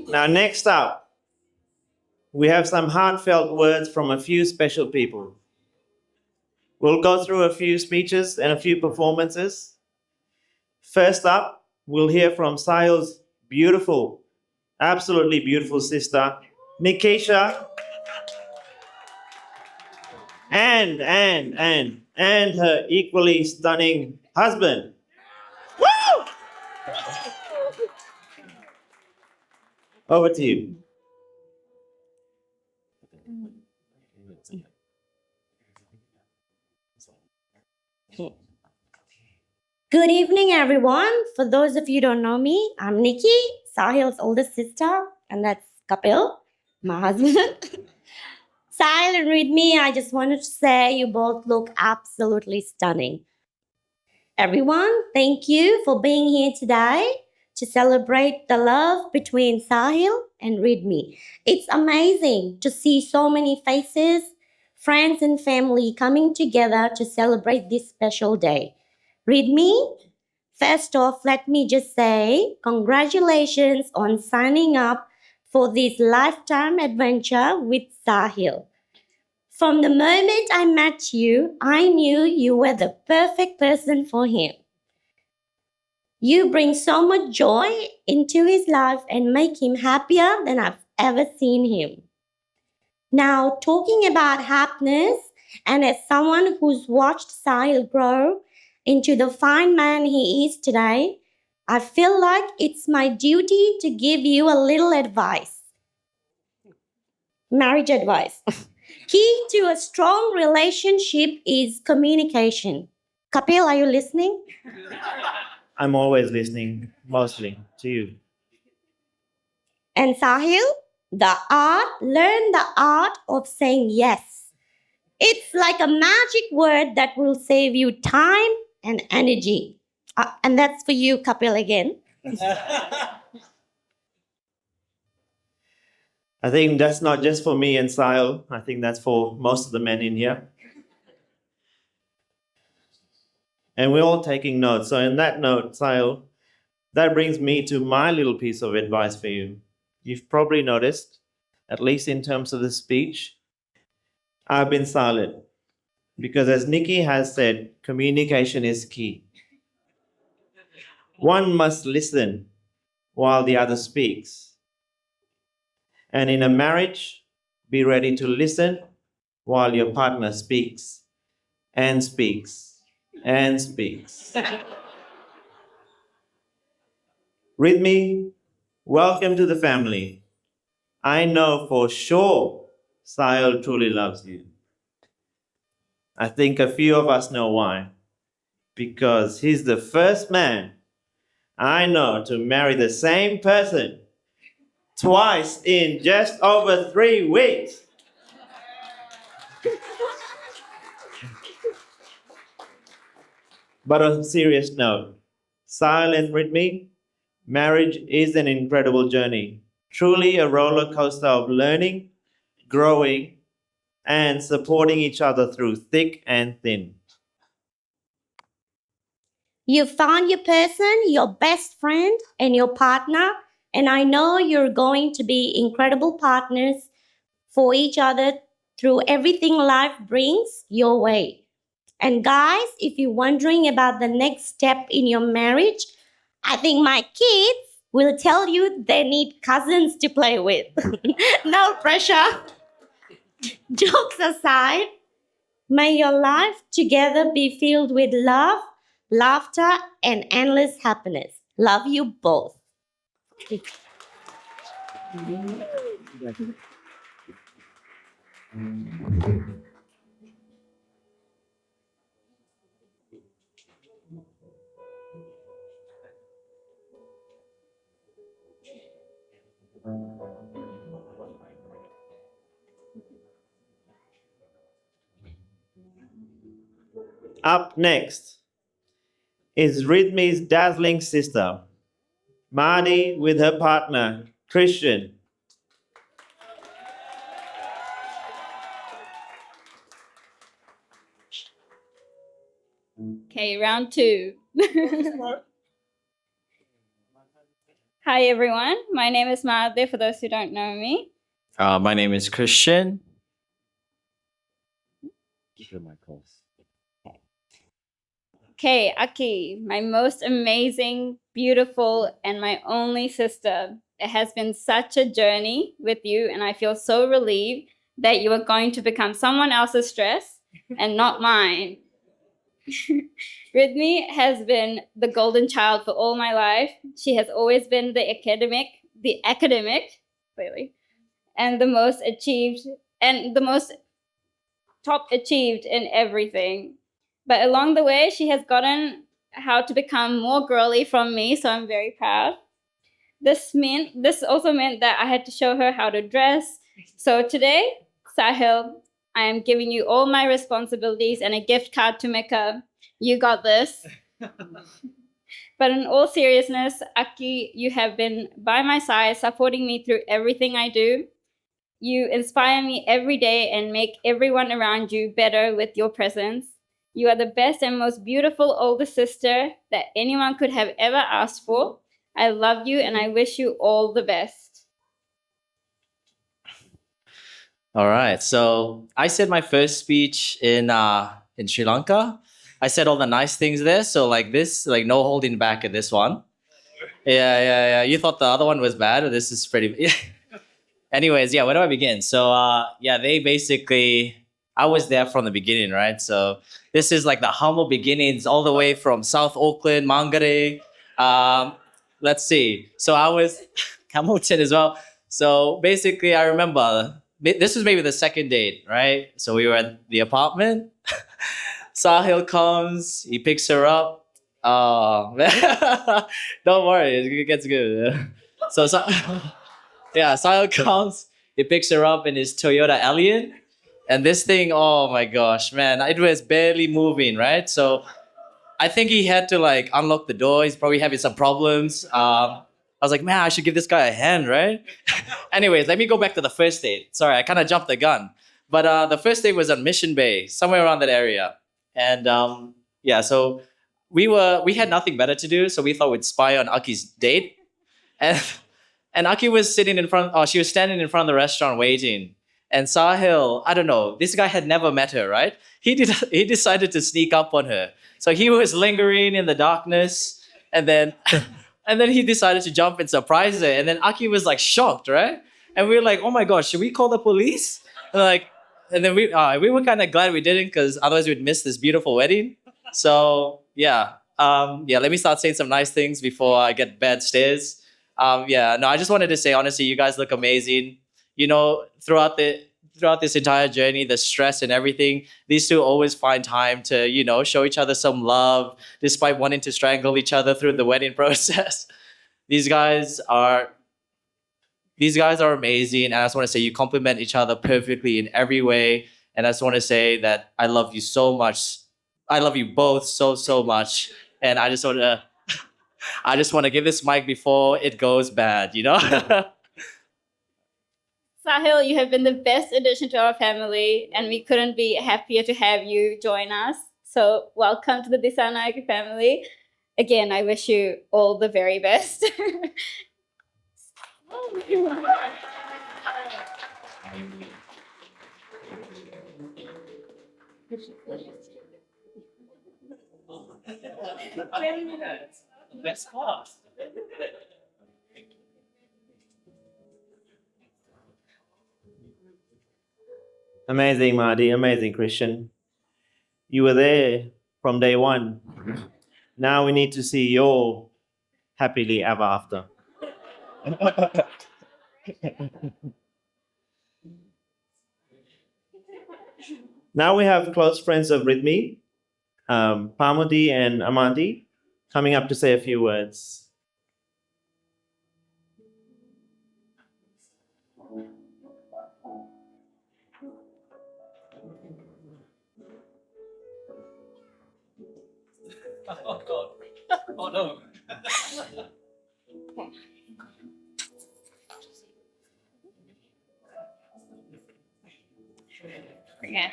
Now, next up, we have some heartfelt words from a few special people. We'll go through a few speeches and a few performances. First up, we'll hear from Sahil's beautiful, absolutely beautiful sister, Nikisha, and her equally stunning husband. Woo! Over to you. Good evening, everyone. For those of you who don't know me, I'm Nikki, Sahil's oldest sister, and that's Kapil, my husband. Sahil and Ridm, I just wanted to say you both look absolutely stunning. Everyone, thank you for being here today to celebrate the love between Sahil and Ridm. It's amazing to see so many faces, friends, and family coming together to celebrate this special day. Ridm, first off, let me just say congratulations on signing up for this lifetime adventure with Sahil. From the moment I met you, I knew you were the perfect person for him. You bring so much joy into his life and make him happier than I've ever seen him. Now, talking about happiness, and as someone who's watched Sahil grow into the fine man he is today, I feel like it's my duty to give you a little advice. Marriage advice. Key to a strong relationship is communication. Kapil, are you listening? I'm always listening, mostly to you. And Sahil, learn the art of saying yes. It's like a magic word that will save you time and energy. And that's for you, Kapil, again. I think that's not just for me and Sahil. I think that's for most of the men in here. And we're all taking notes. So, in that note, Sahil, that brings me to my little piece of advice for you. You've probably noticed, at least in terms of the speech, I've been silent. Because as Nikki has said, communication is key. One must listen while the other speaks. And in a marriage, be ready to listen while your partner speaks and speaks and speaks. Ridm, welcome to the family. I know for sure Sahil truly loves you. I think a few of us know why. Because he's the first man I know to marry the same person twice in just over 3 weeks. But on a serious note, Sahil and Ridm, marriage is an incredible journey, truly a roller coaster of learning, growing, and supporting each other through thick and thin. You found your person, your best friend, and your partner, and I know you're going to be incredible partners for each other through everything life brings your way. And guys, if you're wondering about the next step in your marriage, I think my kids will tell you they need cousins to play with. No pressure. Jokes aside, may your life together be filled with love, laughter, and endless happiness. Love you both. Up next is Ridmi's dazzling sister, Marnie, with her partner, Christian. Okay, round two. Hi, everyone. My name is Madde, for those who don't know me. My name is Christian. Keep your mic close. Okay, Aki, my most amazing, beautiful, and my only sister. It has been such a journey with you, and I feel so relieved that you are going to become someone else's stress and not mine. Ridmi has been the golden child for all my life. She has always been the academic, clearly, and the most top achieved in everything. But along the way, she has gotten how to become more girly from me, so I'm very proud. This also meant that I had to show her how to dress. So today, Sahil, I am giving you all my responsibilities and a gift card to Mecca. You got this. But in all seriousness, Aki, you have been by my side, supporting me through everything I do. You inspire me every day and make everyone around you better with your presence. You are the best and most beautiful older sister that anyone could have ever asked for. I love you and I wish you all the best. All right. So I said my first speech in Sri Lanka. I said all the nice things there. So like this, like no holding back at this one. Yeah. You thought the other one was bad, or this is pretty. Anyways, yeah. Where do I begin? So yeah, they basically. I was there from the beginning, right? So this is like the humble beginnings, all the way from South Auckland, Mangere. Um, let's see. So I was Hamilton as well. So basically, I remember this was maybe the second date, right? So we were at the apartment. Sahil comes, he picks her up. Oh, don't worry, it gets good. So yeah, Sahil comes, he picks her up in his Toyota Alliant. And this thing, oh my gosh, man, it was barely moving, right? So I think he had to like unlock the door. He's probably having some problems. I was like, man, I should give this guy a hand, right? Anyways, let me go back to the first date. Sorry, I kind of jumped the gun. But the first date was on Mission Bay, somewhere around that area. And yeah, so we had nothing better to do, so we thought we'd spy on Aki's date. And and Aki was sitting in front. Oh, she was standing in front of the restaurant waiting. And Sahil, I don't know, this guy had never met her, right? He decided to sneak up on her. So he was lingering in the darkness, and then and then he decided to jump and surprise her. And then Aki was like shocked, right? And we were like, oh my gosh, should we call the police? And then we were kind of glad we didn't, because otherwise we'd miss this beautiful wedding. So yeah. Let me start saying some nice things before I get bad stares. Yeah, no, I just wanted to say honestly, you guys look amazing. You know, throughout this entire journey, the stress and everything, these two always find time to, show each other some love, despite wanting to strangle each other through the wedding process. These guys are amazing, and I just want to say you complement each other perfectly in every way. And I just want to say that I love you so much. I love you both so much, and I just want to give this mic before it goes bad, you know? Sahil, you have been the best addition to our family, and we couldn't be happier to have you join us. So, welcome to the Disanayak family. Again, I wish you all the very best. Best part. Amazing, Marty. Amazing, Christian. You were there from day one. Now we need to see your happily ever after. Now we have close friends of Ridmi, Pamodi and Amandi, coming up to say a few words. Oh God. Oh no. Yeah.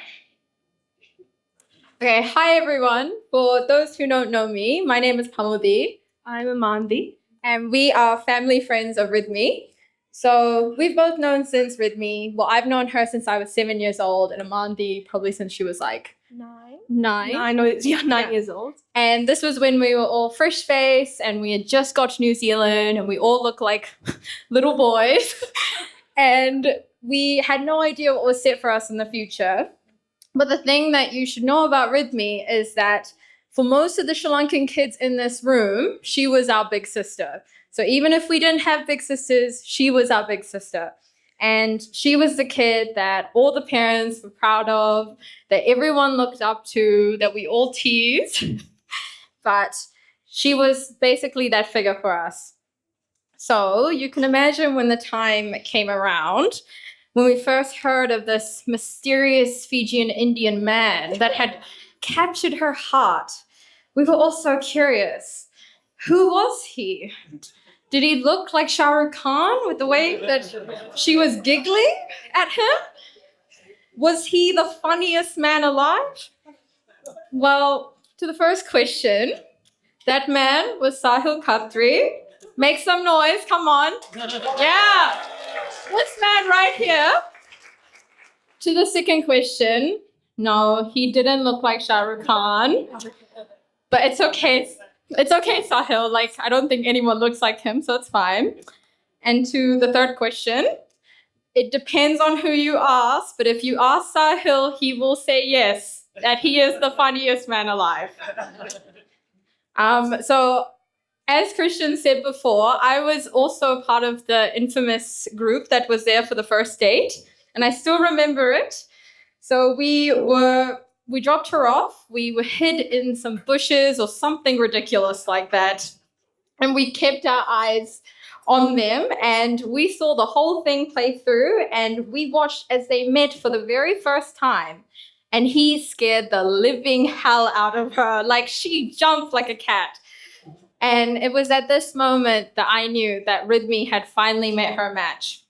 Okay, hi everyone. For those who don't know me, my name is Pamodi. I'm Amandi. And we are family friends of Ridmi. So we've both known since Ridmi. Well, I've known her since I was 7 years old, and Amandi probably since she was like 9. I know it's 9 years old. And this was when we were all fresh faced and we had just got to New Zealand and we all looked like little boys. And we had no idea what was set for us in the future. But the thing that you should know about Ridmi is that for most of the Sri Lankan kids in this room, she was our big sister. So even if we didn't have big sisters, she was our big sister. And she was the kid that all the parents were proud of, that everyone looked up to, that we all teased. But she was basically that figure for us. So you can imagine when the time came around, when we first heard of this mysterious Fijian Indian man that had captured her heart, we were all so curious. Who was he? Did he look like Shah Rukh Khan with the way that she was giggling at him? Was he the funniest man alive? Well, to the first question, that man was Sahil Khatri. Make some noise, come on. Yeah, this man right here. To the second question, no, he didn't look like Shah Rukh Khan. But it's okay. It's okay, Sahil. Like, I don't think anyone looks like him, so it's fine. And to the third question, it depends on who you ask, but if you ask Sahil, he will say yes, that he is the funniest man alive. So, as Christian said before, I was also part of the infamous group that was there for the first date, and I still remember it. So we dropped her off. We were hid in some bushes or something ridiculous like that. And we kept our eyes on them and we saw the whole thing play through and we watched as they met for the very first time. And he scared the living hell out of her. Like she jumped like a cat. And it was at this moment that I knew that Ridmi had finally met her match.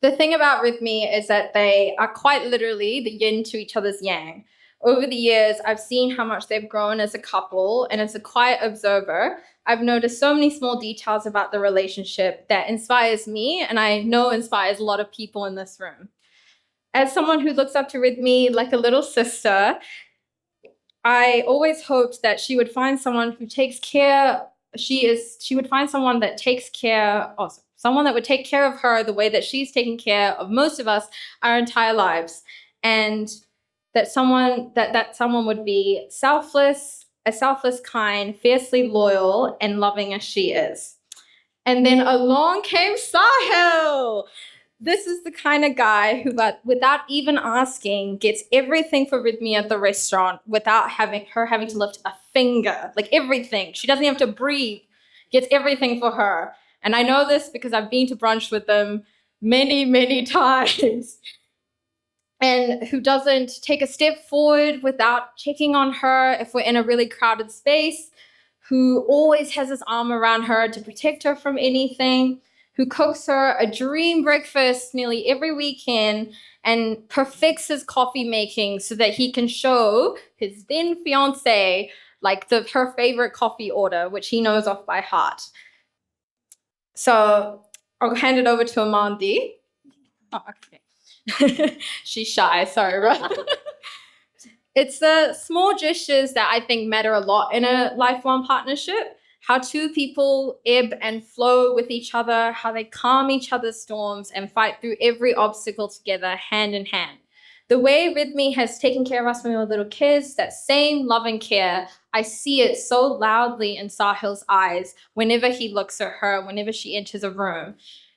The thing about Ridmi is that they are quite literally the yin to each other's yang. Over the years, I've seen how much they've grown as a couple, and as a quiet observer, I've noticed so many small details about the relationship that inspires me, and I know inspires a lot of people in this room. As someone who looks up to Ridmi like a little sister, I always hoped that she would find someone who takes care. She would find someone that takes care. Someone that would take care of her the way that she's taken care of most of us our entire lives, and that someone would be selfless, kind, fiercely loyal, and loving as she is. And then along came Sahil. This is the kind of guy who, without even asking, gets everything for Ridmi at the restaurant without having to lift a finger. Like everything. She doesn't even have to breathe. Gets everything for her. And I know this because I've been to brunch with them many, many times. And who doesn't take a step forward without checking on her if we're in a really crowded space. Who always has his arm around her to protect her from anything. Who cooks her a dream breakfast nearly every weekend and perfects his coffee making so that he can show his then fiance like her favorite coffee order, which he knows off by heart. So I'll hand it over to Amandi. Oh, okay. She's shy, sorry, right? It's the small gestures that I think matter a lot in a lifelong partnership. How two people ebb and flow with each other, how they calm each other's storms and fight through every obstacle together, hand in hand. The way Ridmi has taken care of us when we were little kids, that same love and care, I see it so loudly in Sahil's eyes whenever he looks at her, whenever she enters a room.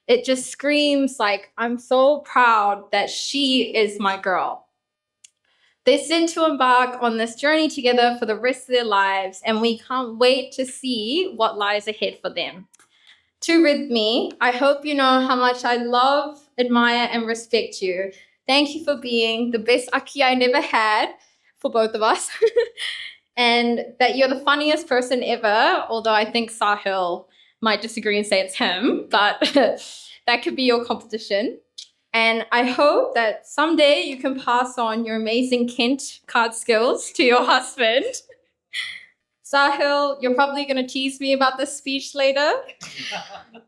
It just screams like, I'm so proud that she is my girl. They seem to embark on this journey together for the rest of their lives, and we can't wait to see what lies ahead for them. To Ridmi, I hope you know how much I love, admire, and respect you. Thank you for being the best Aki I never had for both of us. And that you're the funniest person ever, although I think Sahil might disagree and say it's him, but that could be your competition. And I hope that someday you can pass on your amazing Kent card skills to your husband. Sahil, you're probably going to tease me about this speech later.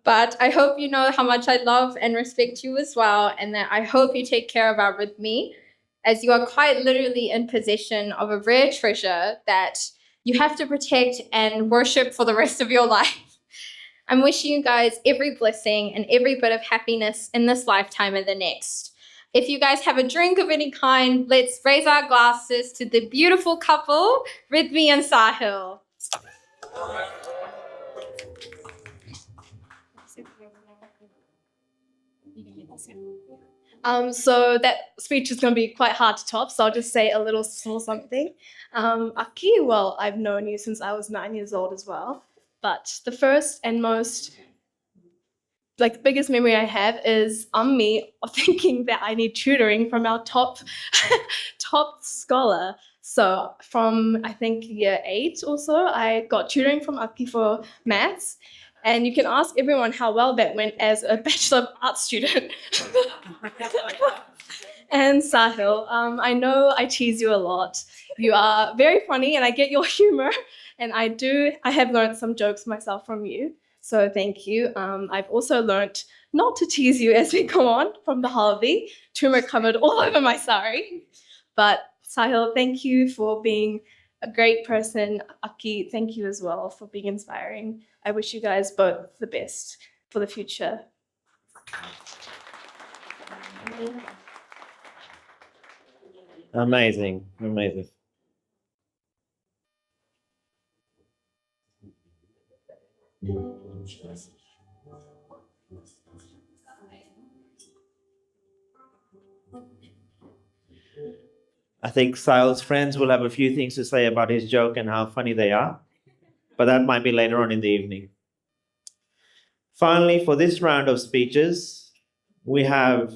But I hope you know how much I love and respect you as well, and that I hope you take care of our Ridmi, as you are quite literally in possession of a rare treasure that you have to protect and worship for the rest of your life. I'm wishing you guys every blessing and every bit of happiness in this lifetime and the next. If you guys have a drink of any kind, let's raise our glasses to the beautiful couple, Ridmi and Sahil. So that speech is going to be quite hard to top, so I'll just say a little small something. Aki, well, I've known you since I was 9 years old as well, but the first and most, the biggest memory I have is me thinking that I need tutoring from our top scholar. So from, I think, year 8 or so, I got tutoring from Aki for maths. And you can ask everyone how well that went as a Bachelor of Arts student. And Sahil, I know I tease you a lot. You are very funny and I get your humor. And I have learned some jokes myself from you. So thank you. I've also learned not to tease you as we go on from the Harvey. Tumor covered all over my sari. But Sahil, thank you for being a great person. Aki, thank you as well for being inspiring. I wish you guys both the best for the future. Amazing, amazing. I think Sahil's friends will have a few things to say about his joke and how funny they are, but that might be later on in the evening. Finally, for this round of speeches, we have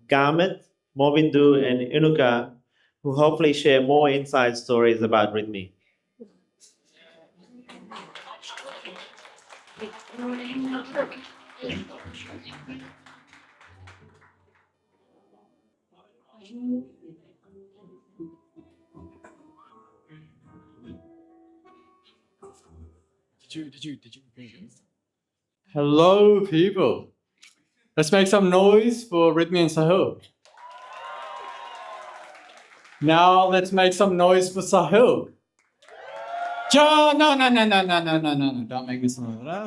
Garmit, Movindu, and Inuka, who hopefully share more inside stories about Ridmi. Did you Hello, people. Let's make some noise for Ridmi and Sahil. Now let's make some noise for Sahil. No, don't make this noise.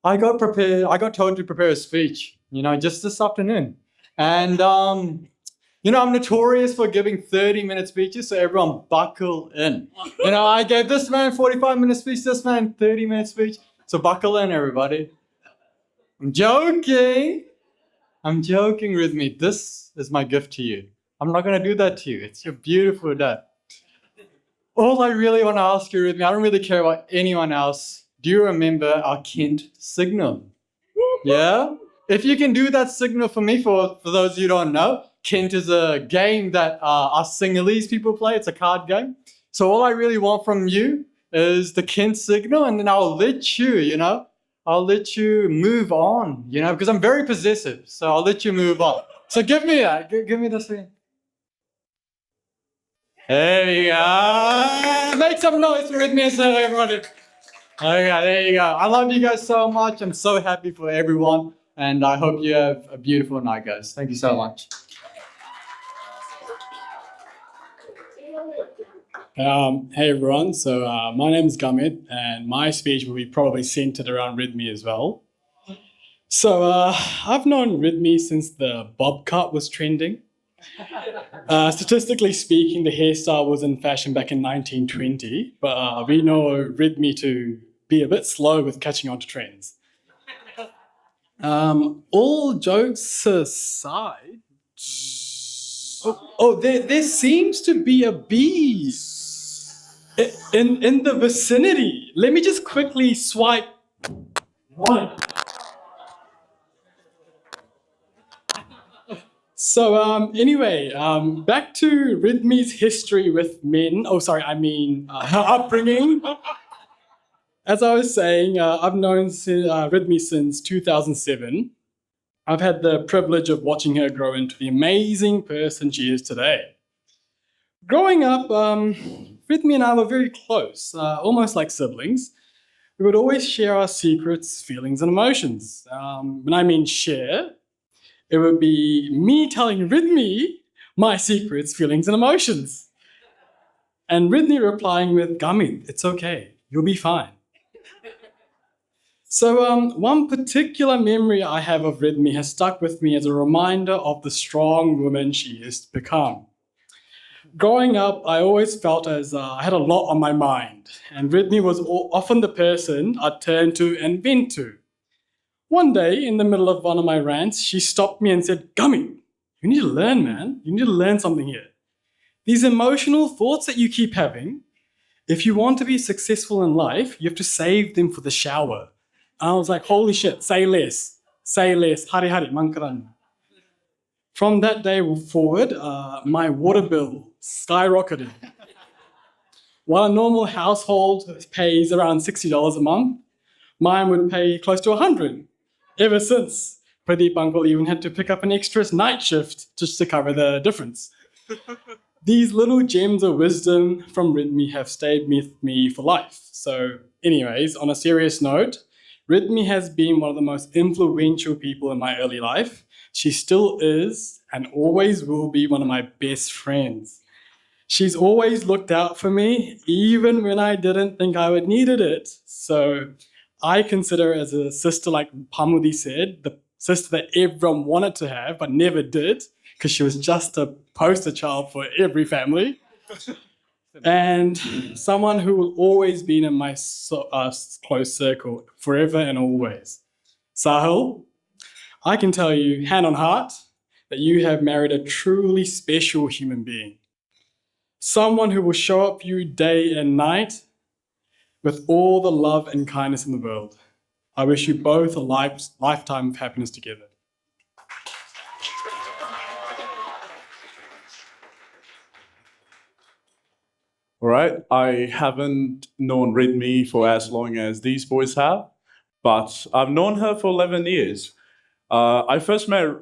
I got told to prepare a speech, just this afternoon. And, I'm notorious for giving 30-minute speeches, so everyone buckle in. I gave this man 45-minute speech, this man 30-minute speech. So buckle in, everybody. I'm joking, Ridmi. This is my gift to you. I'm not going to do that to you. It's your beautiful dad. All I really want to ask you, Ridmi, I don't really care about anyone else. Do you remember our Kent signal? Yeah? If you can do that signal for me, for those of you who don't know, Kent is a game that us Sinhalese people play. It's a card game. So all I really want from you is the Kent signal, and then I'll let you, I'll let you move on, because I'm very possessive. So I'll let you move on. So give me that. Give me this thing. There you go. Make some noise with me, so everybody. Okay, there you go. I love you guys so much. I'm so happy for everyone. And I hope you have a beautiful night, guys. Thank you so much. Hey everyone, so my name is Gamit and my speech will be probably centered around Ridmi as well. So I've known Ridmi since the bob cut was trending. Statistically speaking, the hairstyle was in fashion back in 1920, but we know Ridmi to be a bit slow with catching on to trends. All jokes aside, there seems to be a bee in the vicinity. Let me just quickly swipe one. So anyway, back to Ridmi's history with men. Upbringing. As I was saying, I've known Ridmi since 2007. I've had the privilege of watching her grow into the amazing person she is today. Growing up, Ridmi and I were very close, almost like siblings. We would always share our secrets, feelings, and emotions. When I mean share, it would be me telling Ridmi my secrets, feelings, and emotions. And Ridmi replying with, Gummy, it's okay, you'll be fine. So one particular memory I have of Ridmi has stuck with me as a reminder of the strong woman she is to become. Growing up, I always felt as I had a lot on my mind, and Ridmi was often the person I'd turn to and vent to. One day, in the middle of one of my rants, she stopped me and said, Gummy, you need to learn, man. You need to learn something here. These emotional thoughts that you keep having, if you want to be successful in life, you have to save them for the shower. And I was like, holy shit, say less, hari hari, mankaran. From that day forward, my water bill skyrocketed. While a normal household pays around $60 a month, mine would pay close to $100. Ever since, Pradeep uncle even had to pick up an extra night shift just to cover the difference. These little gems of wisdom from Ridmi have stayed with me for life. So anyways, on a serious note, Ridmi has been one of the most influential people in my early life. She still is and always will be one of my best friends. She's always looked out for me, even when I didn't think I would needed it. So I consider her as a sister, like Pamudi said, the sister that everyone wanted to have but never did, because she was just a poster child for every family. And someone who will always be in my close circle, forever and always. Sahil, I can tell you, hand on heart, that you have married a truly special human being. Someone who will show up for you day and night with all the love and kindness in the world. I wish you both a lifetime of happiness together. All right, I haven't known Ridmi for as long as these boys have, but I've known her for 11 years. I first met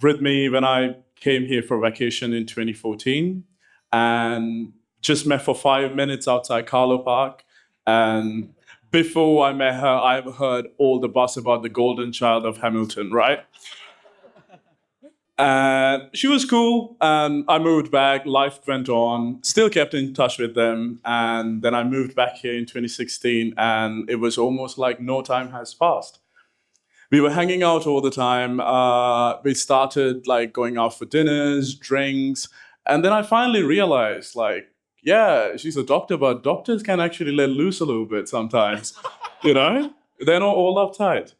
Ridmi when I came here for vacation in 2014 and just met for 5 minutes outside Carlo Park. And before I met her, I've heard all the buzz about the golden child of Hamilton, right? And she was cool, and I moved back, life went on, still kept in touch with them, and then I moved back here in 2016, and it was almost like no time has passed. We were hanging out all the time, we started like going out for dinners, drinks, and then I finally realized, like, yeah, she's a doctor, but doctors can actually let loose a little bit sometimes, you know? They're not all uptight.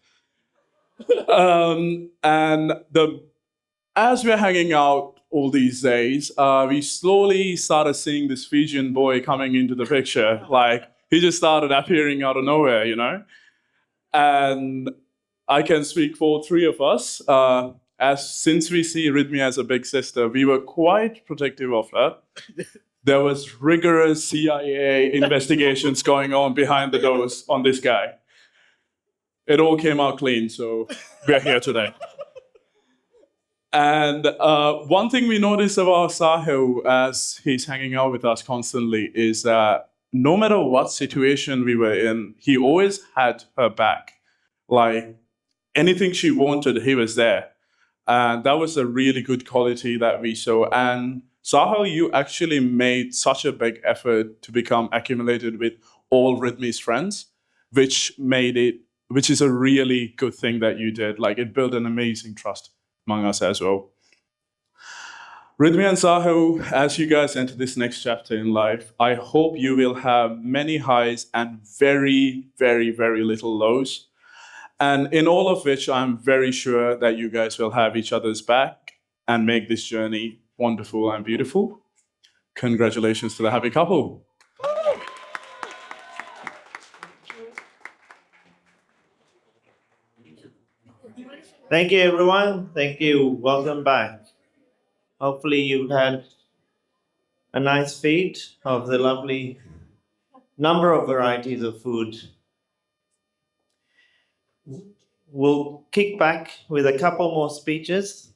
As we're hanging out all these days, we slowly started seeing this Fijian boy coming into the picture. Like, he just started appearing out of nowhere, you know? And I can speak for three of us. Since we see Ridmi as a big sister, we were quite protective of her. There was rigorous CIA investigations going on behind the doors on this guy. It all came out clean, so we're here today. And one thing we noticed about Sahil as he's hanging out with us constantly is that no matter what situation we were in, he always had her back. Like, anything she wanted, he was there. And that was a really good quality that we saw. And Sahil, you actually made such a big effort to become accumulated with all Ridmi's friends, which is a really good thing that you did. Like, it built an amazing trust among us as well. Ridmi and Sahil, as you guys enter this next chapter in life, I hope you will have many highs and very, very, very little lows. And in all of which, I'm very sure that you guys will have each other's back and make this journey wonderful and beautiful. Congratulations to the happy couple. Thank you, everyone. Thank you. Welcome back. Hopefully, you've had a nice feed of the lovely number of varieties of food. we'll kick back with a couple more speeches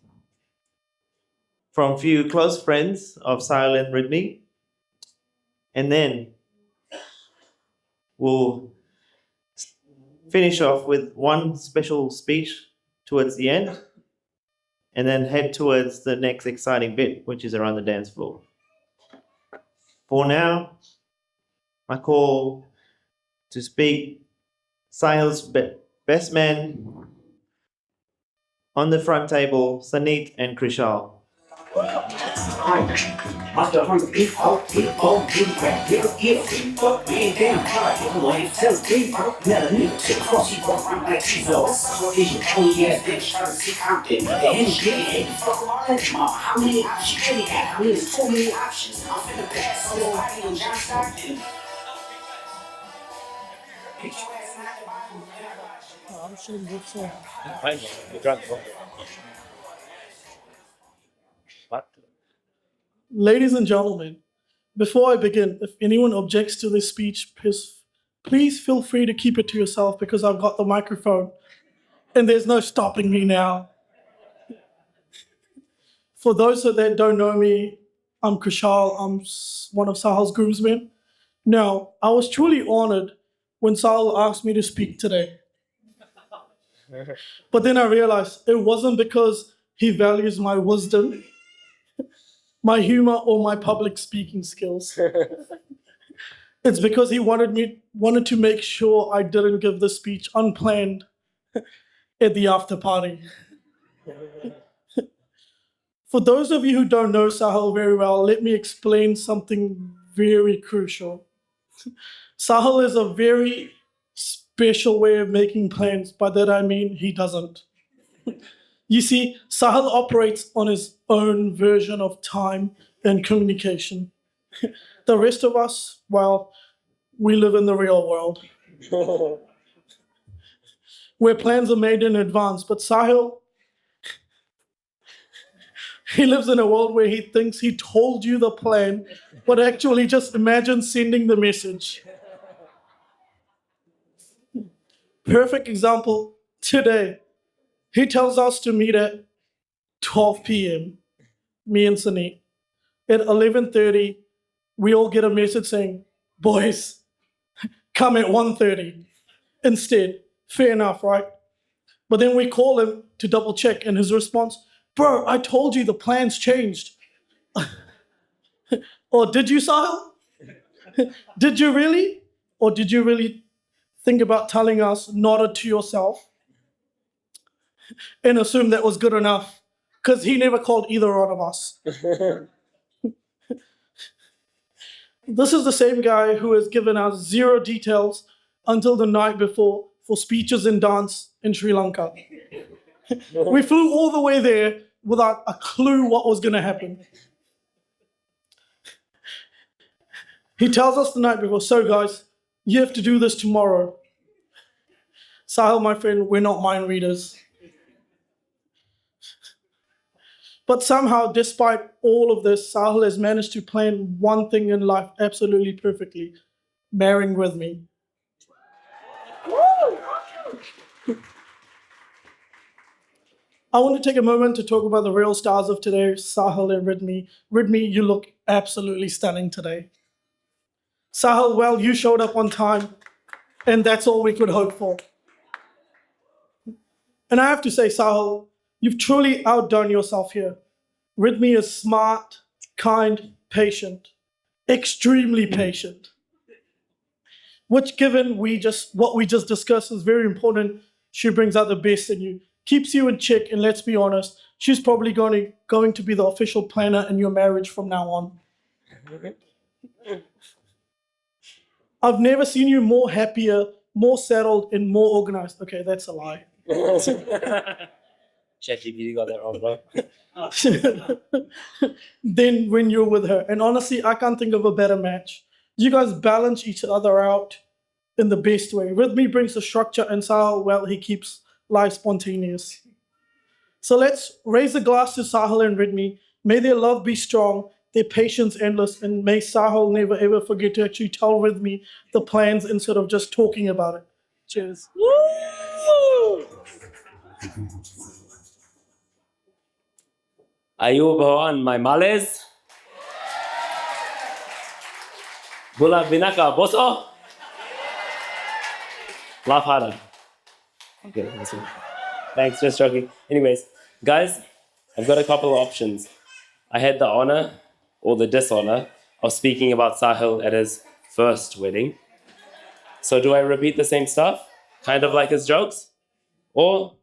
from few close friends of Sahil and Ridmi. And then we'll finish off with one special speech towards the end, and then head towards the next exciting bit, which is around the dance floor. For now, I call to speak Sahil's best man on the front table, Sanit and Krishal. After 100 people, we ain't damn tired, people ain't tell people, never knew to cross you walk around like Jesus. Vision, 20 years, bitch, try to see Compton. The energy, fuck around, how many options you really got? I mean, there's too many options. I'm finna pass on this party on John Stockton. Ladies and gentlemen, before I begin, if anyone objects to this speech, please feel free to keep it to yourself because I've got the microphone and there's no stopping me now. For those that don't know me, I'm Krishal. I'm one of Sahil's groomsmen. Now, I was truly honored when Sahil asked me to speak today. But then I realized it wasn't because he values my wisdom, my humor, or my public speaking skills. It's because he wanted to make sure I didn't give the speech unplanned at the after party. For those of you who don't know Sahil very well, let me explain something very crucial. Sahil is a very special way of making plans. By that I mean he doesn't. You see, Sahil operates on his own version of time and communication. The rest of us, well, we live in the real world, where plans are made in advance. But Sahil, he lives in a world where he thinks he told you the plan, but actually just imagine sending the message. Perfect example today. He tells us to meet at 12 p.m., me and Sunny. At 11:30, we all get a message saying, boys, come at 1:30 instead. Fair enough, right? But then we call him to double check, and his response, bro, I told you the plans changed. Or did you, Sahil? Did you really? Or did you really think about telling us, nodded to yourself, and assume that was good enough? Because he never called either one of us. This is the same guy who has given us zero details until the night before for speeches and dance in Sri Lanka. We flew all the way there without a clue what was going to happen. He tells us the night before, so guys, you have to do this tomorrow. Sahil, my friend, we're not mind readers. But somehow, despite all of this, Sahil has managed to plan one thing in life absolutely perfectly, marrying with me. I want to take a moment to talk about the real stars of today, Sahil and Ridmi. Ridmi, you look absolutely stunning today. Sahil, well, you showed up on time, and that's all we could hope for. And I have to say, Sahil, you've truly outdone yourself here. Ridmi is smart, kind, patient, extremely patient. Which, given what we just discussed, is very important. She brings out the best in you, keeps you in check, and let's be honest, she's probably going to be the official planner in your marriage from now on. I've never seen you more happier, more settled, and more organized. Okay, that's a lie. ChatGPT got that wrong, bro. Then when you're with her. And honestly, I can't think of a better match. You guys balance each other out in the best way. Ridmi brings the structure, and Sahil, well, he keeps life spontaneous. So let's raise a glass to Sahil and Ridmi. May their love be strong, their patience endless, and may Sahil never ever forget to actually tell Ridmi the plans instead of just talking about it. Cheers. Woo! Ayubawan, my males. Bula binaka boso. Laugh harder. Okay, that's it. Thanks, just joking. Anyways, guys, I've got a couple of options. I had the honor or the dishonor of speaking about Sahil at his first wedding. So do I repeat the same stuff, kind of like his jokes? Or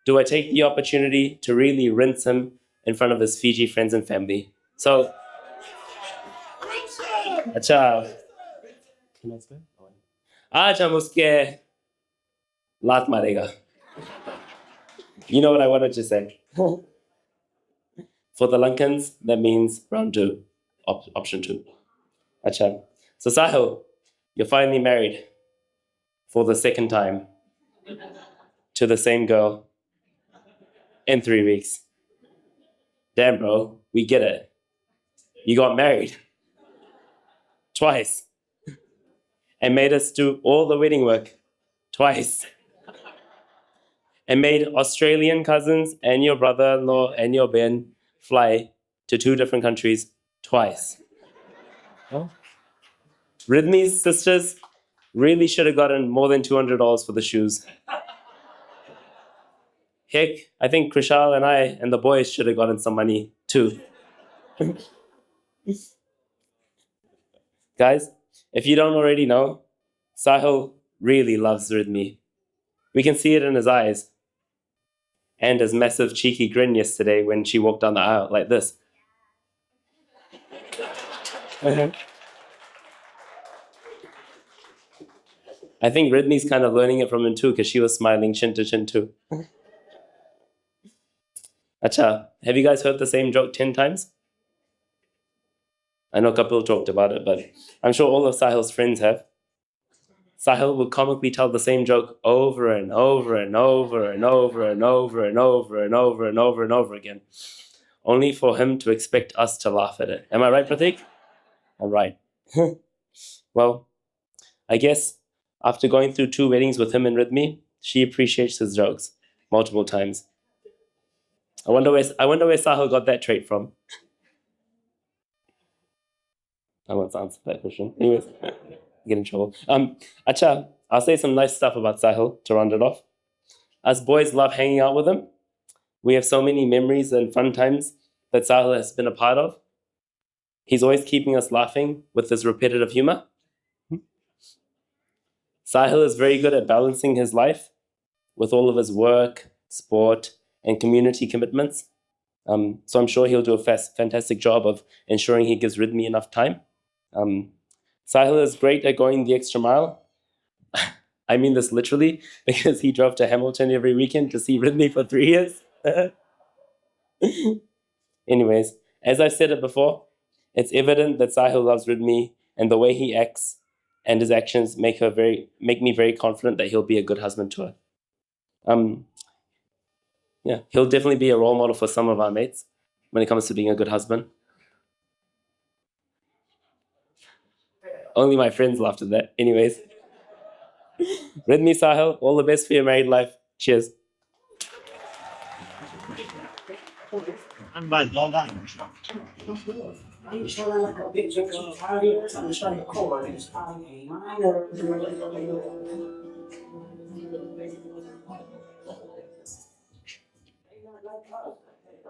do I take the opportunity to really rinse him in front of his Fiji friends and family? So, acha. Can I swear? Acha muske lat marega. You know what I wanted to say. For the Lankans, that means round two, option two. Acha. So Sahil, you're finally married for the second time to the same girl in 3 weeks. Damn, bro, we get it. You got married twice and made us do all the wedding work twice and made Australian cousins and your brother-in-law and your Ben fly to 2 different countries twice. Oh. Ridmi's sisters really should have gotten more than $200 for the shoes. Heck, I think Krishal and I and the boys should have gotten some money too. Guys, if you don't already know, Sahil really loves Ridmi. We can see it in his eyes. And his massive cheeky grin yesterday when she walked down the aisle like this. I think Ridmi's kind of learning it from him too, because she was smiling chin to chin too. Acha, have you guys heard the same joke 10 times? I know Kapil talked about it, but I'm sure all of Sahil's friends have. Sahil will comically tell the same joke over and over and over and over and over and over and over and over and over again, only for him to expect us to laugh at it. Am I right, Pratik? I'm right. Well, I guess after going through 2 weddings with him and Ridmi, she appreciates his jokes multiple times. I wonder where Sahil got that trait from. I won't answer that question. Anyways, get in trouble. Acha, I'll say some nice stuff about Sahil to round it off. Us boys love hanging out with him. We have so many memories and fun times that Sahil has been a part of. He's always keeping us laughing with his repetitive humor. Sahil is very good at balancing his life with all of his work, sport, and community commitments. So I'm sure he'll do a fantastic job of ensuring he gives Ridmi enough time. Sahil is great at going the extra mile. I mean this literally, because he drove to Hamilton every weekend to see Ridmi for 3 years. Anyways, as I've said it before, it's evident that Sahil loves Ridmi, and the way he acts and his actions make me very confident that he'll be a good husband to her. Yeah, he'll definitely be a role model for some of our mates when it comes to being a good husband. Only my friends laughed at that. Anyways. Ridmi, Sahil, all the best for your married life. Cheers. Well done.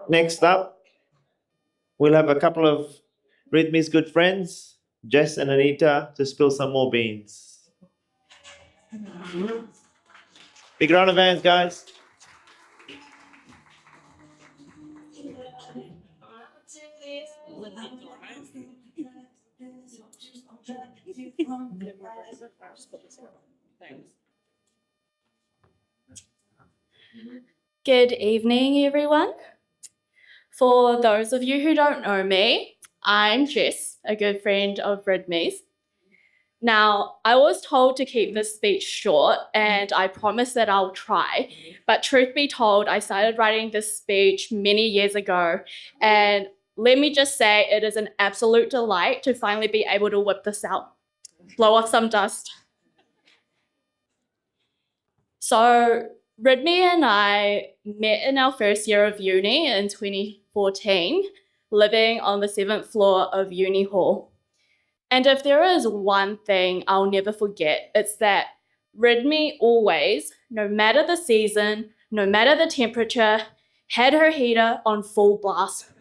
Next up, we'll have a couple of Ridmi's good friends, Jess and Anita, to spill some more beans. Big round of hands, guys. Good evening, everyone. For those of you who don't know me, I'm Jess, a good friend of Ridmi's. Now, I was told to keep this speech short, and I promise that I'll try. But truth be told, I started writing this speech many years ago, and let me just say it is an absolute delight to finally be able to whip this out. Blow off some dust. So, Ridme and I met in our first year of uni in 2014, living on the 7th floor of Uni Hall. And if there is one thing I'll never forget, it's that Ridme always, no matter the season, no matter the temperature, had her heater on full blast.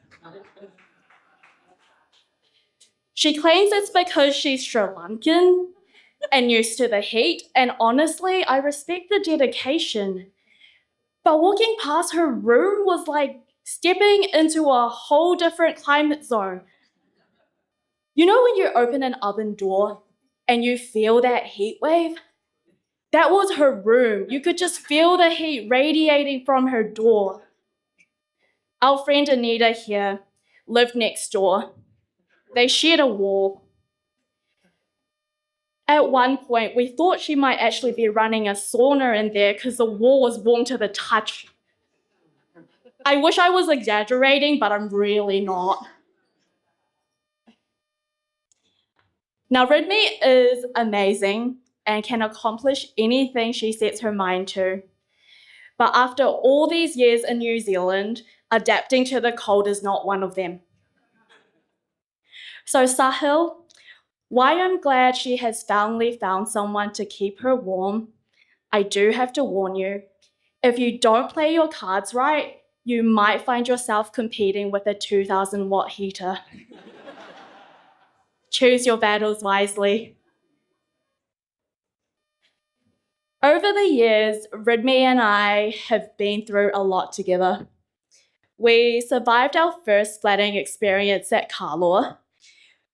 She claims it's because she's Sri Lankan and used to the heat, and honestly, I respect the dedication. But walking past her room was like stepping into a whole different climate zone. You know when you open an oven door and you feel that heat wave? That was her room. You could just feel the heat radiating from her door. Our friend Anita here lived next door. They shared a wall. At one point, we thought she might actually be running a sauna in there because the wall was warm to the touch. I wish I was exaggerating, but I'm really not. Now, Ridme is amazing and can accomplish anything she sets her mind to. But after all these years in New Zealand, adapting to the cold is not one of them. So Sahil, why I'm glad she has finally found someone to keep her warm, I do have to warn you, if you don't play your cards right, you might find yourself competing with a 2,000 watt heater. Choose your battles wisely. Over the years, Ridme and I have been through a lot together. We survived our first flooding experience at Karlor,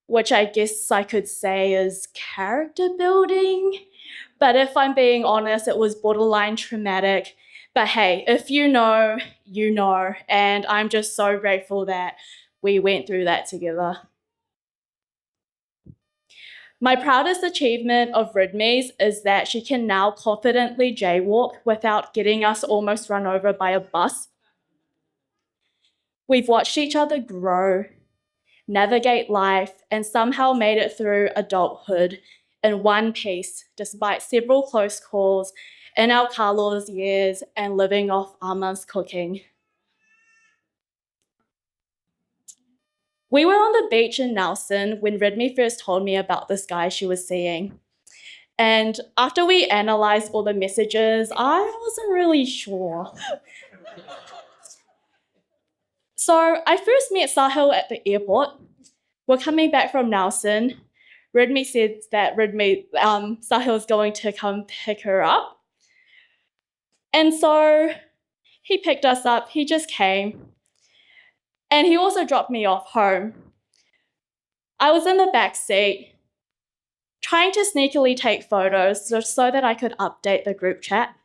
which I guess I could say is character building. But if I'm being honest, it was borderline traumatic. But hey, if you know, you know. And I'm just so grateful that we went through that together. My proudest achievement of Ridme's is that she can now confidently jaywalk without getting us almost run over by a bus. We've watched each other grow, navigate life, and somehow made it through adulthood in one piece, despite several close calls in our Carlos years and living off Ama's cooking. We were on the beach in Nelson when Ridme first told me about this guy she was seeing. And after we analysed all the messages, I wasn't really sure. So I first met Sahil at the airport. We're coming back from Nelson. Ridme said that Sahil's going to come pick her up. And so he picked us up, he just came. And he also dropped me off home. I was in the back seat, trying to sneakily take photos so that I could update the group chat.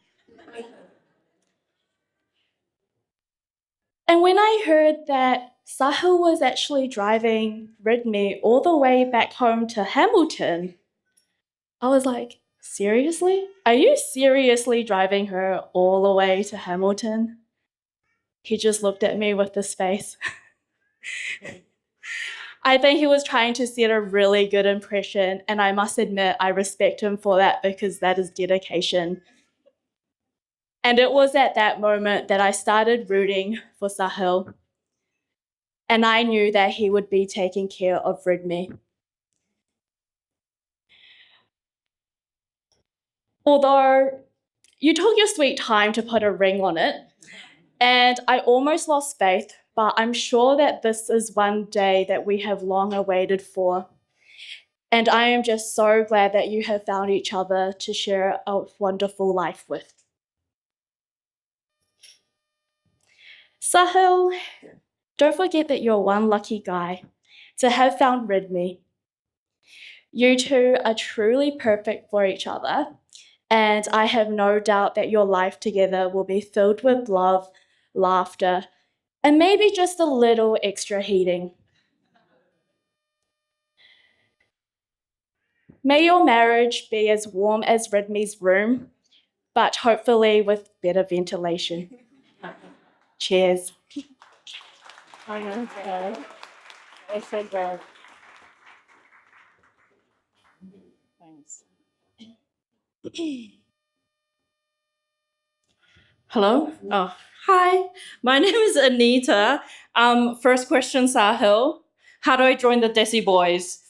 And when I heard that Sahil was actually driving Ridme all the way back home to Hamilton, I was like, seriously? Are you seriously driving her all the way to Hamilton? He just looked at me with this face. I think he was trying to set a really good impression, and I must admit I respect him for that because that is dedication. And it was at that moment that I started rooting for Sahil. And I knew that he would be taking care of Ridme. Although you took your sweet time to put a ring on it, and I almost lost faith, but I'm sure that this is one day that we have long awaited for. And I am just so glad that you have found each other to share a wonderful life with. Sahil, don't forget that you're one lucky guy to have found Ridme. You two are truly perfect for each other, and I have no doubt that your life together will be filled with love, laughter, and maybe just a little extra heating. May your marriage be as warm as Ridme's room, but hopefully with better ventilation. Cheers. Hello? Oh, hi. My name is Anita. First question, Sahil. How do I join the Desi Boys?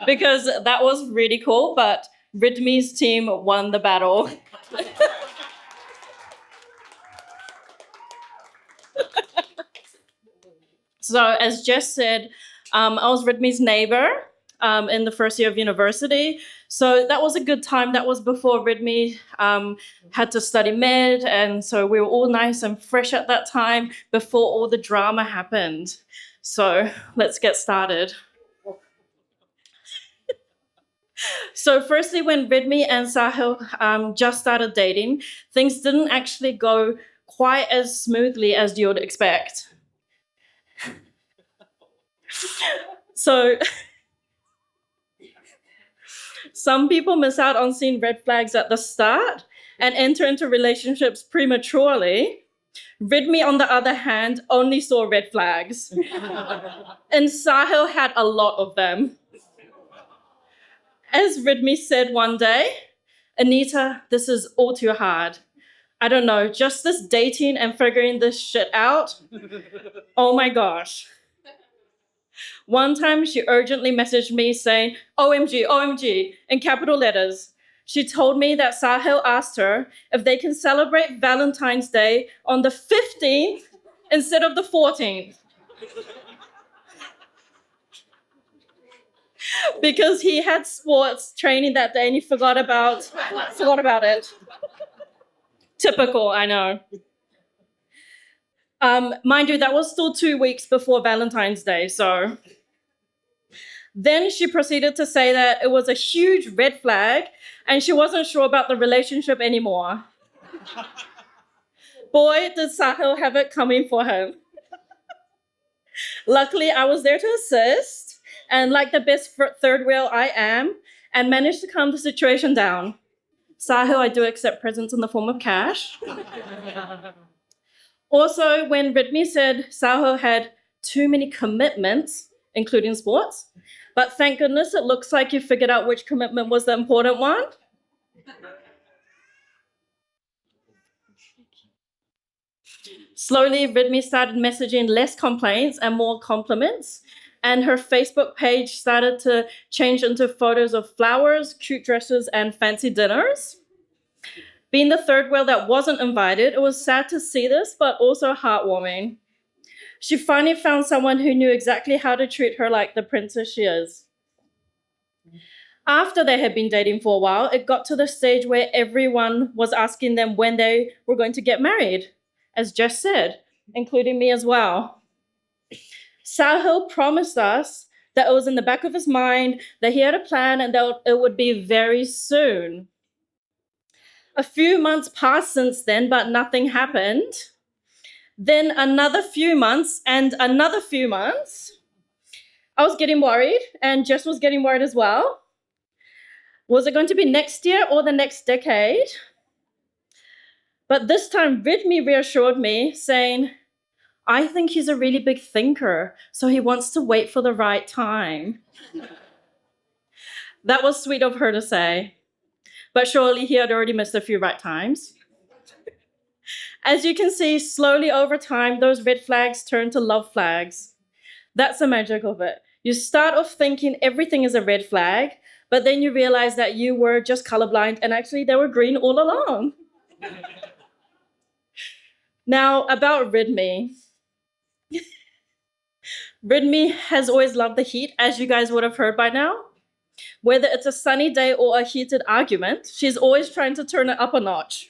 Because that was really cool, but Ridmi's team won the battle. So, as Jess said, I was Ridmi's neighbor in the first year of university. So, that was a good time. That was before Ridmi had to study med. And so, we were all nice and fresh at that time before all the drama happened. So, let's get started. So, firstly, when Ridmi and Sahil just started dating, things didn't actually go quite as smoothly as you would expect. So, some people miss out on seeing red flags at the start and enter into relationships prematurely. Ridmi, on the other hand, only saw red flags. And Sahil had a lot of them. As Ridmi said one day, Anita, this is all too hard. I don't know, just this dating and figuring this shit out. Oh my gosh. One time she urgently messaged me saying, OMG, OMG, in capital letters. She told me that Sahil asked her if they can celebrate Valentine's Day on the 15th instead of the 14th. Because he had sports training that day and he forgot about it. Typical, I know. Mind you, that was still 2 weeks before Valentine's Day, so. Then she proceeded to say that it was a huge red flag and she wasn't sure about the relationship anymore. Boy, did Sahil have it coming for him. Luckily, I was there to assist and like the best third wheel I am and managed to calm the situation down. Sahil, I do accept presents in the form of cash. Also, when Ridmi said Sahil had too many commitments, including sports, but thank goodness it looks like you figured out which commitment was the important one. Slowly, Ridmi started messaging less complaints and more compliments, and her Facebook page started to change into photos of flowers, cute dresses, and fancy dinners. Being the third wheel that wasn't invited, it was sad to see this, but also heartwarming. She finally found someone who knew exactly how to treat her like the princess she is. After they had been dating for a while, it got to the stage where everyone was asking them when they were going to get married, as Jess said, including me as well. Sahil promised us that it was in the back of his mind, that he had a plan and that it would be very soon. A few months passed since then, but nothing happened. Then another few months and another few months. I was getting worried and Jess was getting worried as well. Was it going to be next year or the next decade? But this time, Ridmi reassured me, saying, I think he's a really big thinker, so he wants to wait for the right time. That was sweet of her to say, but surely he had already missed a few right times. As you can see, slowly over time, those red flags turn to love flags. That's the magic of it. You start off thinking everything is a red flag, but then you realize that you were just colorblind and actually they were green all along. Now, about Ridmi. Ridmi has always loved the heat, as you guys would have heard by now. Whether it's a sunny day or a heated argument, she's always trying to turn it up a notch.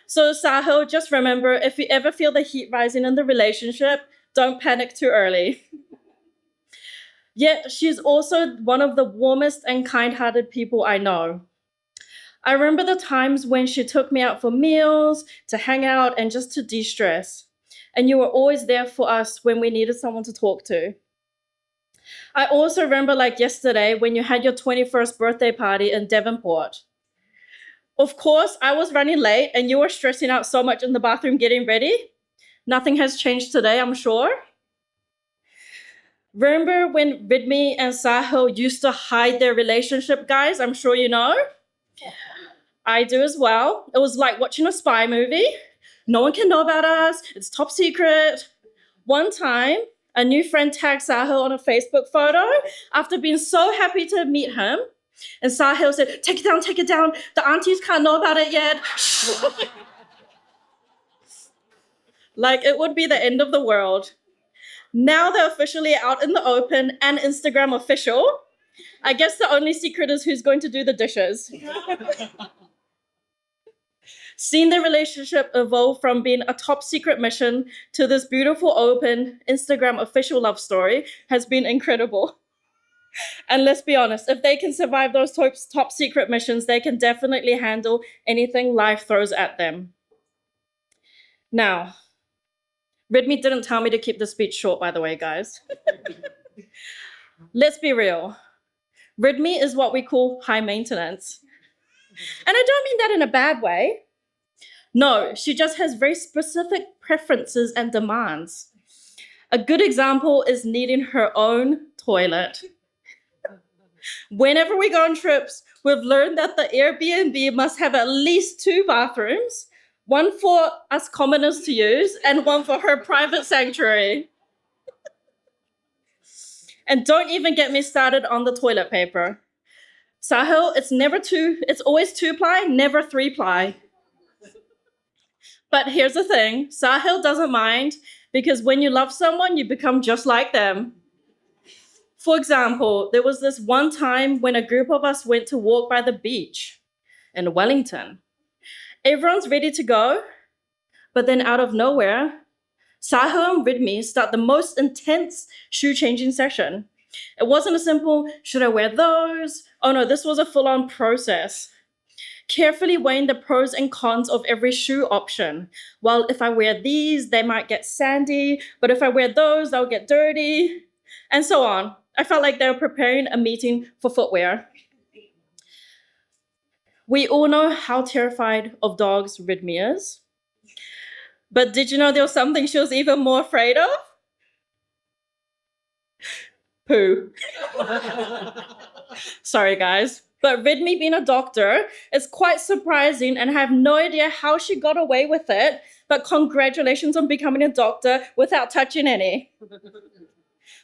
So Sahil, just remember, if you ever feel the heat rising in the relationship, don't panic too early. Yet she's also one of the warmest and kind-hearted people I know. I remember the times when she took me out for meals, to hang out, and just to de-stress. And you were always there for us when we needed someone to talk to. I also remember like yesterday when you had your 21st birthday party in Devonport. Of course, I was running late and you were stressing out so much in the bathroom getting ready. Nothing has changed today, I'm sure. Remember when Ridmi and Sahil used to hide their relationship, guys? I'm sure you know. I do as well. It was like watching a spy movie. No one can know about us. It's top secret. One time, a new friend tagged Sahil on a Facebook photo after being so happy to meet him. And Sahil said, take it down. The aunties can't know about it yet. Like it would be the end of the world. Now they're officially out in the open and Instagram official. I guess the only secret is who's going to do the dishes. Seeing their relationship evolve from being a top secret mission to this beautiful open Instagram official love story has been incredible. And let's be honest, if they can survive those top secret missions, they can definitely handle anything life throws at them. Now, Ridmi didn't tell me to keep the speech short, by the way, guys. Let's be real. Ridmi is what we call high maintenance. And I don't mean that in a bad way. No, she just has very specific preferences and demands. A good example is needing her own toilet. Whenever we go on trips, we've learned that the Airbnb must have at least 2 bathrooms, one for us commoners to use and one for her private sanctuary. And don't even get me started on the toilet paper. Sahil, it's always 2-ply, never 3-ply. But here's the thing, Sahil doesn't mind because when you love someone, you become just like them. For example, there was this one time when a group of us went to walk by the beach in Wellington. Everyone's ready to go, but then out of nowhere, Sahil and Ridmi start the most intense shoe changing session. It wasn't a simple, should I wear those? Oh no, this was a full-on process. Carefully weighing the pros and cons of every shoe option. Well, if I wear these, they might get sandy, but if I wear those, they'll get dirty, and so on. I felt like they were preparing a meeting for footwear. We all know how terrified of dogs Ridmi is. But did you know there was something she was even more afraid of? Poo. Sorry, guys. But Ridmi being a doctor is quite surprising and I have no idea how she got away with it. But congratulations on becoming a doctor without touching any.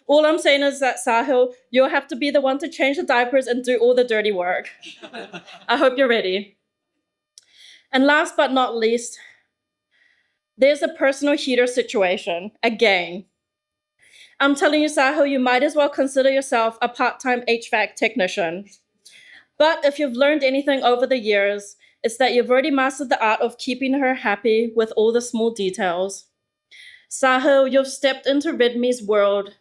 All I'm saying is that, Sahil, you'll have to be the one to change the diapers and do all the dirty work. I hope you're ready. And last but not least, there's a personal heater situation, again. I'm telling you, Sahil, you might as well consider yourself a part-time HVAC technician. But if you've learned anything over the years, it's that you've already mastered the art of keeping her happy with all the small details. Sahil, you've stepped into Ridmi's world,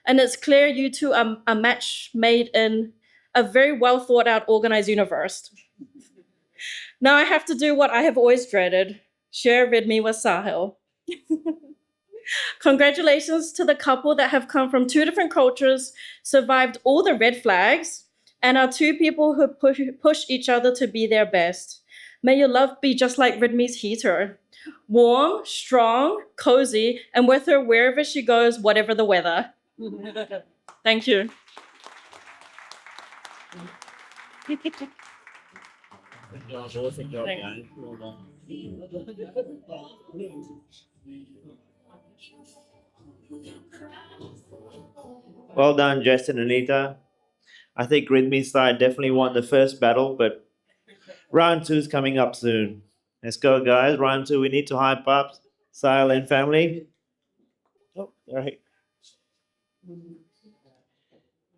and it's clear you two are a match made in a very well thought out, organized universe. Now I have to do what I have always dreaded, share Ridmi with Sahil. Congratulations to the couple that have come from 2 different cultures, survived all the red flags, and are 2 people who push each other to be their best. May your love be just like Ridmi's heater. Warm, strong, cozy, and with her wherever she goes, whatever the weather. Thank you. Well done, Jess and Anita. I think Ridmi's side definitely won the first battle, but round 2 is coming up soon. Let's go, guys. Round 2, we need to hype up Sahil and family. Oh, all right.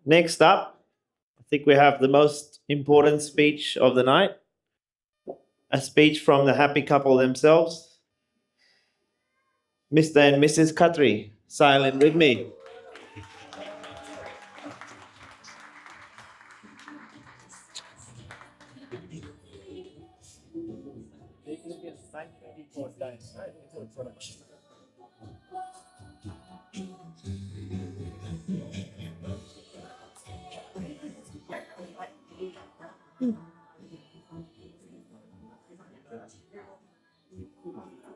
Next up, I think we have the most important speech of the night. A speech from the happy couple themselves. Mr. and Mrs. Khatri, Sahil and Ridmi.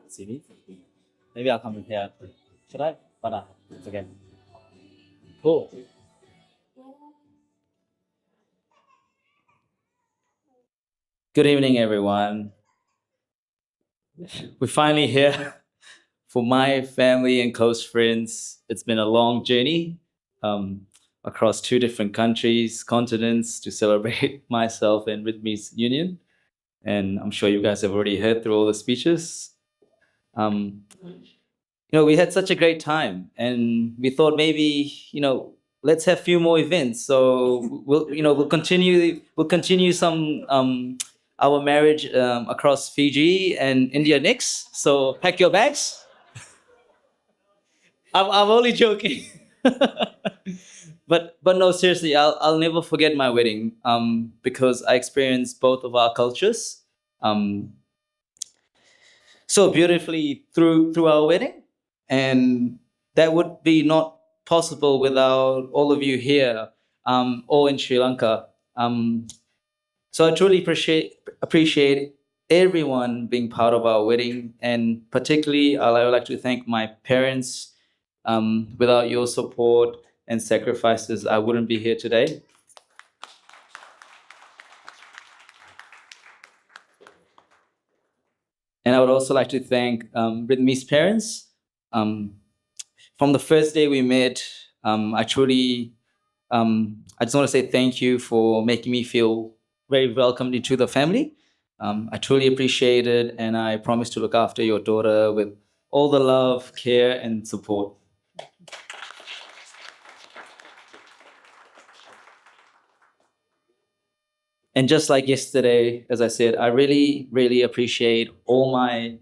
See me? Maybe I'll come prepared. Should I? But it's okay. Cool. Good evening, everyone. We're finally here for my family and close friends. It's been a long journey across 2 different countries, continents to celebrate myself and Ridmi's union. And I'm sure you guys have already heard through all the speeches. We had such a great time, and we thought maybe let's have a few more events. So we'll continue some our marriage across Fiji and India next. So pack your bags. I'm only joking. But no, seriously, I'll never forget my wedding because I experienced both of our cultures so beautifully through our wedding, and that would be not possible without all of you here or in Sri Lanka. So I truly appreciate everyone being part of our wedding, and particularly I would like to thank my parents. Without your support and sacrifices, I wouldn't be here today. And I would also like to thank Ridmi's parents. From the first day we met, I just want to say thank you for making me feel very welcomed into the family. I truly appreciate it, and I promise to look after your daughter with all the love, care, and support. And just like yesterday, as I said, I really, really appreciate all my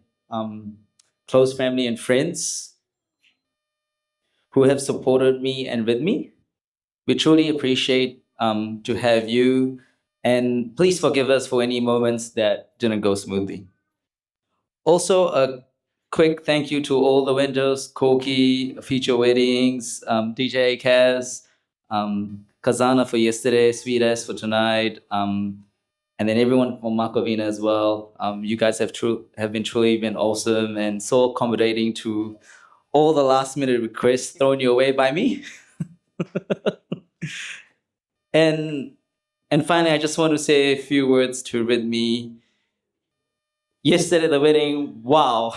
close family and friends who have supported me and with me. We truly appreciate to have you, and please forgive us for any moments that didn't go smoothly. Also, a quick thank you to all the vendors, Koki, Future Weddings, DJ Kaz, Kazana for yesterday, Sweet S for tonight, and then everyone from Makovina as well. You guys have been truly awesome and so accommodating to all the last minute requests thrown your way by me. And finally, I just want to say a few words to Ridmi. Yesterday, the wedding, wow.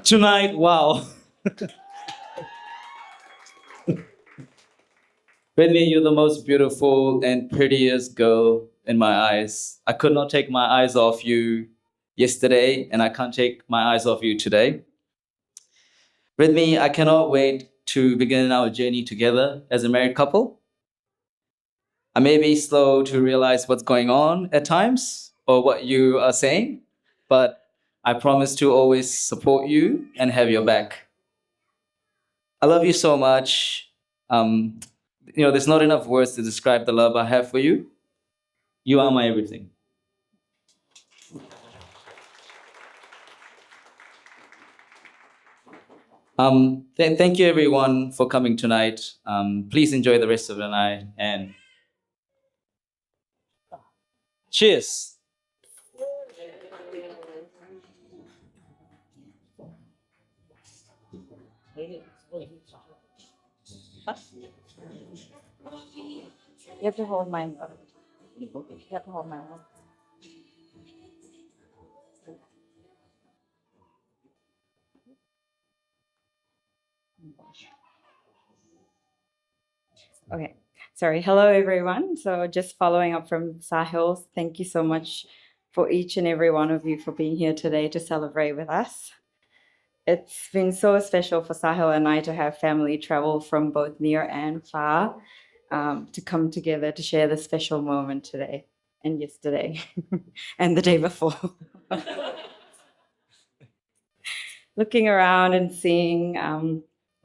Tonight, wow. Ridmi, you're the most beautiful and prettiest girl in my eyes. I could not take my eyes off you yesterday, and I can't take my eyes off you today. Ridmi, I cannot wait to begin our journey together as a married couple. I may be slow to realize what's going on at times or what you are saying, but I promise to always support you and have your back. I love you so much. There's not enough words to describe the love I have for you. You are my everything. Thank you everyone for coming tonight. Please enjoy the rest of the night and cheers. You have to hold mine. You have to hold mine. Okay, sorry. Hello, everyone. So, just following up from Sahil, thank you so much for each and every one of you for being here today to celebrate with us. It's been so special for Sahil and I to have family travel from both near and far to come together to share this special moment today and yesterday and the day before. Looking around and seeing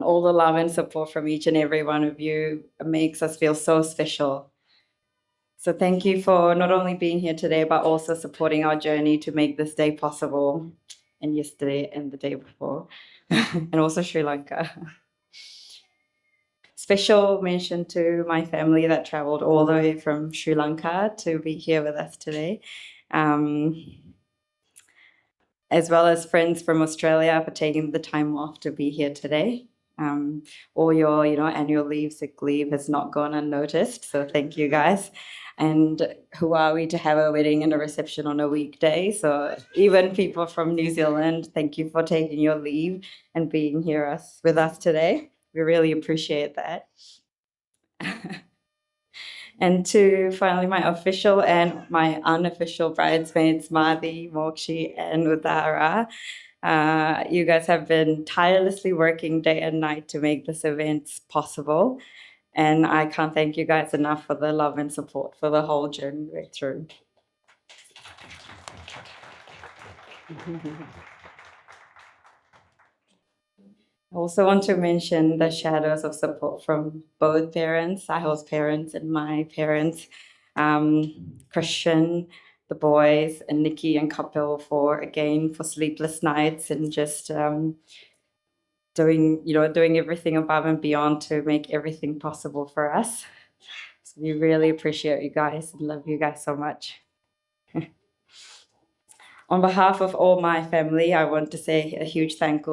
all the love and support from each and every one of you makes us feel so special. So thank you for not only being here today, but also supporting our journey to make this day possible, and yesterday and the day before, and also Sri Lanka. Special mention to my family that traveled all the way from Sri Lanka to be here with us today. As well as friends from Australia for taking the time off to be here today. All your, annual leave, sick leave has not gone unnoticed. So thank you guys. And who are we to have a wedding and a reception on a weekday? So even people from New Zealand, thank you for taking your leave and being here with us today. We really appreciate that. And to finally my official and my unofficial bridesmaids, Madhi, Mokshi, and Udara. You guys have been tirelessly working day and night to make this event possible. And I can't thank you guys enough for the love and support for the whole journey we're through. I also want to mention the shadows of support from both parents, Sahil's parents and my parents, Christian, the boys, and Nikki and Kapil for sleepless nights and just doing everything above and beyond to make everything possible for us. So we really appreciate you guys and love you guys so much. On behalf of all my family, I want to say a huge thank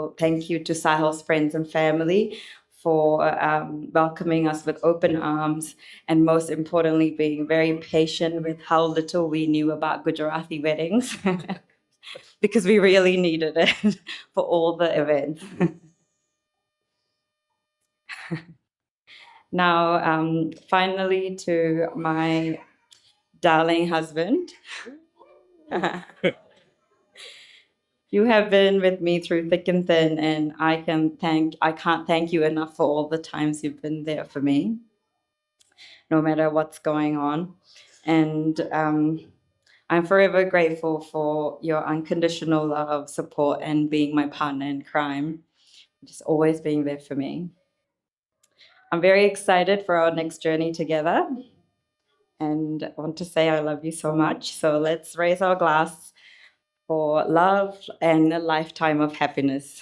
you to Sahil's friends and family for welcoming us with open arms and most importantly, being very patient with how little we knew about Gujarati weddings because we really needed it for all the events. Now, finally, to my darling husband. You have been with me through thick and thin, and I can't thank you enough for all the times you've been there for me, no matter what's going on. And I'm forever grateful for your unconditional love, support, and being my partner in crime, just always being there for me. I'm very excited for our next journey together, and I want to say I love you so much. So let's raise our glass for love and a lifetime of happiness.